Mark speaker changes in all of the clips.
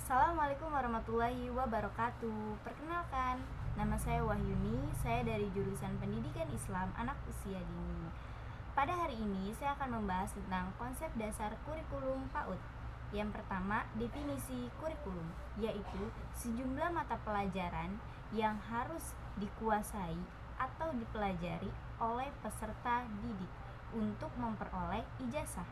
Speaker 1: Assalamualaikum warahmatullahi wabarakatuh. Perkenalkan, nama saya Wahyuni. Saya dari jurusan Pendidikan Islam Anak Usia Dini. Pada hari ini saya akan membahas tentang konsep dasar kurikulum PAUD. Yang pertama, definisi kurikulum, yaitu sejumlah mata pelajaran yang harus dikuasai atau dipelajari oleh peserta didik untuk memperoleh ijazah.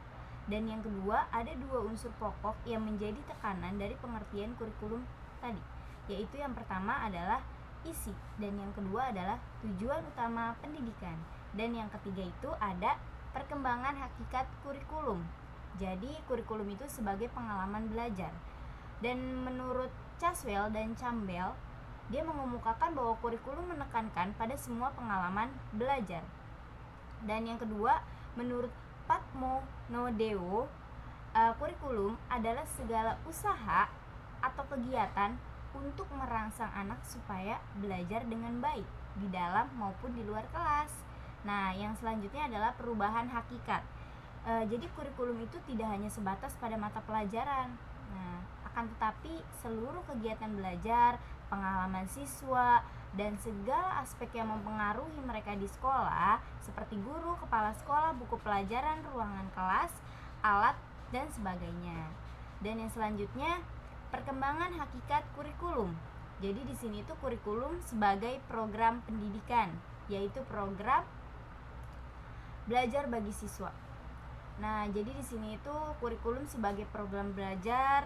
Speaker 1: Dan yang kedua, ada dua unsur pokok yang menjadi tekanan dari pengertian kurikulum tadi, yaitu yang pertama adalah isi, dan yang kedua adalah tujuan utama pendidikan, dan yang ketiga itu ada perkembangan hakikat kurikulum. Jadi kurikulum itu sebagai pengalaman belajar. Dan menurut Caswell dan Campbell, dia mengemukakan bahwa kurikulum menekankan pada semua pengalaman belajar. Dan yang kedua, menurut Patmo Nodeo, kurikulum adalah segala usaha atau kegiatan untuk merangsang anak supaya belajar dengan baik di dalam maupun di luar kelas. Nah, yang selanjutnya adalah perubahan hakikat. Jadi kurikulum itu tidak hanya sebatas pada mata pelajaran. Nah, akan tetapi seluruh kegiatan belajar, pengalaman siswa, dan segala aspek yang mempengaruhi mereka di sekolah seperti guru, kepala sekolah, buku pelajaran, ruangan kelas, alat, dan sebagainya. Dan yang selanjutnya, perkembangan hakikat kurikulum. Jadi di sini itu kurikulum sebagai program pendidikan, yaitu program belajar bagi siswa. Nah, jadi di sini itu kurikulum sebagai program belajar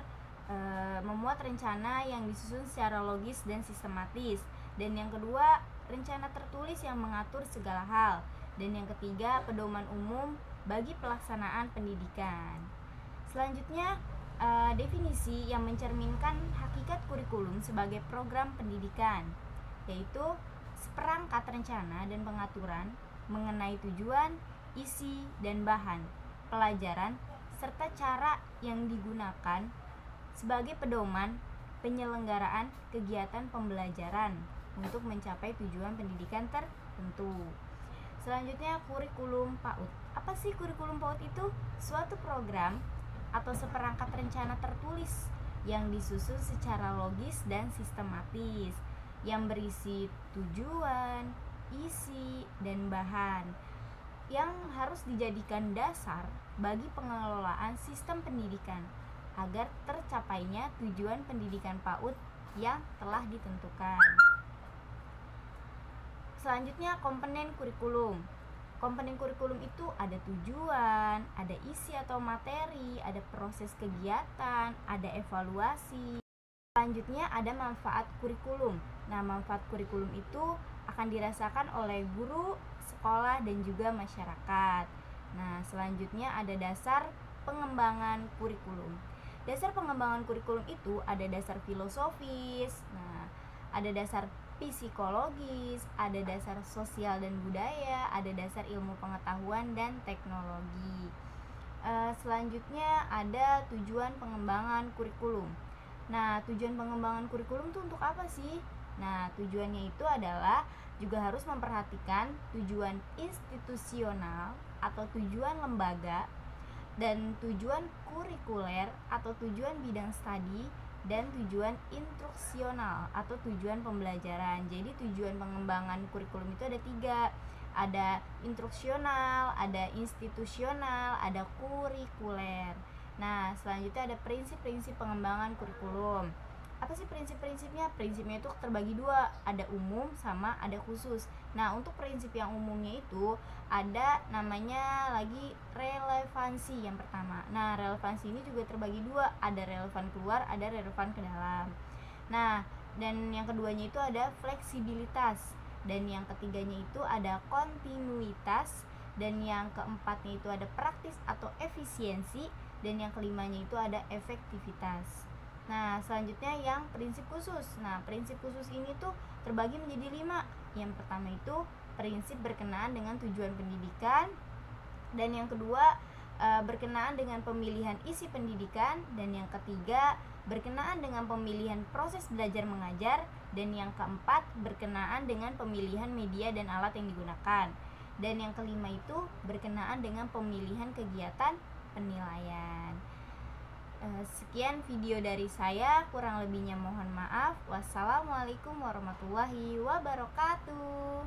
Speaker 1: memuat rencana yang disusun secara logis dan sistematis. Dan yang kedua, rencana tertulis yang mengatur segala hal. Dan yang ketiga, pedoman umum bagi pelaksanaan pendidikan. Selanjutnya, definisi yang mencerminkan hakikat kurikulum sebagai program pendidikan, yaitu seperangkat rencana dan pengaturan mengenai tujuan, isi, dan bahan pelajaran serta cara yang digunakan sebagai pedoman penyelenggaraan kegiatan pembelajaran untuk mencapai tujuan pendidikan tertentu. Selanjutnya, kurikulum PAUD. Apa sih kurikulum PAUD itu? Suatu program atau seperangkat rencana tertulis yang disusun secara logis dan sistematis, yang berisi tujuan, isi, dan bahan yang harus dijadikan dasar bagi pengelolaan sistem pendidikan agar tercapainya tujuan pendidikan PAUD yang telah ditentukan. Selanjutnya, komponen kurikulum. Komponen kurikulum itu ada tujuan, ada isi atau materi, ada proses kegiatan, ada evaluasi. Selanjutnya ada manfaat kurikulum. Nah, manfaat kurikulum itu akan dirasakan oleh guru, sekolah, dan juga masyarakat. Nah, selanjutnya ada dasar pengembangan kurikulum. Dasar pengembangan kurikulum itu ada dasar filosofis, nah, ada dasar psikologis, ada dasar sosial dan budaya, ada dasar ilmu pengetahuan dan teknologi. Selanjutnya ada tujuan pengembangan kurikulum. Nah, tujuan pengembangan kurikulum itu untuk apa sih? Nah, tujuannya itu adalah juga harus memperhatikan tujuan institusional atau tujuan lembaga, dan tujuan kurikuler atau tujuan bidang studi, dan tujuan instruksional atau tujuan pembelajaran. Jadi tujuan pengembangan kurikulum itu ada 3. Ada instruksional, ada institusional, ada kurikuler. Nah, selanjutnya ada prinsip-prinsip pengembangan kurikulum. Apa sih prinsip-prinsipnya? Prinsipnya itu terbagi 2, ada umum sama ada khusus. Nah, untuk prinsip yang umumnya itu ada namanya lagi relevansi yang pertama. Nah, relevansi ini juga terbagi 2, ada relevan keluar, ada relevan ke dalam. Nah, dan yang keduanya itu ada fleksibilitas, dan yang ketiganya itu ada kontinuitas, dan yang keempatnya itu ada praktis atau efisiensi, dan yang kelimanya itu ada efektivitas. Nah, selanjutnya yang prinsip khusus. Nah, prinsip khusus ini tuh terbagi menjadi 5. Yang pertama itu prinsip berkenaan dengan tujuan pendidikan, dan yang kedua berkenaan dengan pemilihan isi pendidikan, dan yang ketiga berkenaan dengan pemilihan proses belajar mengajar, dan yang keempat berkenaan dengan pemilihan media dan alat yang digunakan, dan yang kelima itu berkenaan dengan pemilihan kegiatan penilaian. Sekian video dari saya, kurang lebihnya mohon maaf. Wassalamualaikum warahmatullahi wabarakatuh.